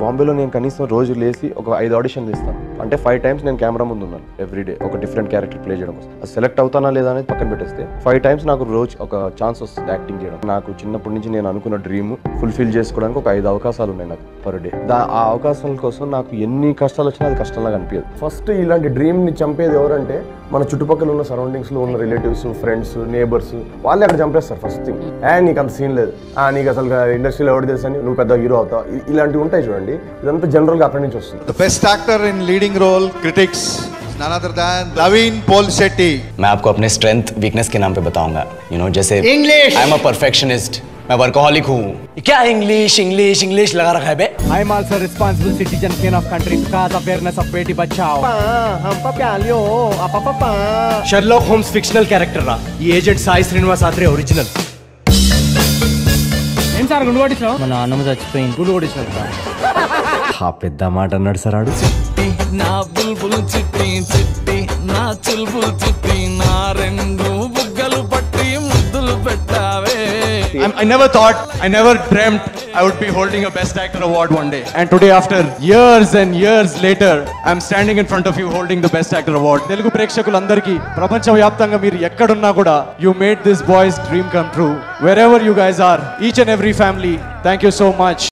బాంబేలో నేను కనీసం రోజు లేసి ఒక 5 ఆడిషన్లు ఇస్తాను. అంటే 5 టైమ్స్ నేను కెమెరా ముందు ఉన్నాను ఎవ్రీడే, ఒక డిఫరెంట్ క్యారెక్టర్ ప్లే చేయడం కోసం. అది సెలెక్ట్ అవుతానా లేదా అనేది పక్కన పెట్టేస్తే 5 టైమ్స్ నాకు రోజు ఒక ఛాన్స్ వస్తుంది యాక్టింగ్ చేయడం. నాకు చిన్నప్పటి నుంచి నేను అనుకున్న డ్రీమ్ ఫుల్ఫిల్ చేసుకోవడానికి ఒక 5 అవకాశాలు ఉన్నాయి నాకు పర్ డే. ఆ అవకాశాల కోసం నాకు ఎన్ని కష్టాలు వచ్చినా అది కష్టంలాగా అనిపించదు. ఫస్ట్ ఇలాంటి డ్రీమ్ ని చంపేది ఎవరంటే మన చుట్టుపక్కల ఉన్న సరౌండింగ్స్ లో ఉన్న రిలేటివ్స్, ఫ్రెండ్స్, నేబర్స్, వాళ్ళే అక్కడ చంపేస్తారు ఫస్ట్ థింగ్. నీకు అంత సీన్ లేదు, నీకు అసలు ఇండస్ట్రీలో ఎవరు తెలుసు అని నువ్వు పెద్ద హీరో అవుతావు, ఇలాంటివి ఉంటాయి చూడండి. ఇదంతా జనరల్ గా అక్కడి నుంచి వస్తుంది. The best actor in leading role, critics, none other than Naveen Polishetty. मैं आपको अपने स्ट्रेंथ वीकनेस के नाम पे बताऊंगा. जैसे English. I am a perfectionist, मैं वर्कोहॉलिक हूँ. क्या इंग्लिश इंग्लिश इंग्लिश लगा रखा है बे? I am also responsible citizen king of country to cause awareness of Beti Bachao. हम प्यालियो अपा Sherlock Holmes fictional character रा. ये एजेंट साई श्रीनिवास आत्रे ओरिजिनल. ఏం సార్ గుండు కొట్టించావు? మా నాన్నమ్మ చచ్చిపోయింది. గుండు కొట్టించావు. పెద్ద మాట అన్నాడు సార్ ఆడు. నా బుల్బుల్ చిట్టి చిట్టి నా చుల్బుల్ చిట్టి నా రెండు బుగ్గలు పట్టి ముద్దులు పెట్టావే. I never thought, I never dreamt I would be holding a Best Actor award one day. And today, after years and years later, I'm standing in front of you holding the Best Actor award. Telugu ప్రేక్షకులందరికీ ప్రపంచవ్యాప్తంగా మీరు ఎక్కడున్నా కూడా you made this boy's dream come true. Wherever you guys are, each and every family, thank you so much.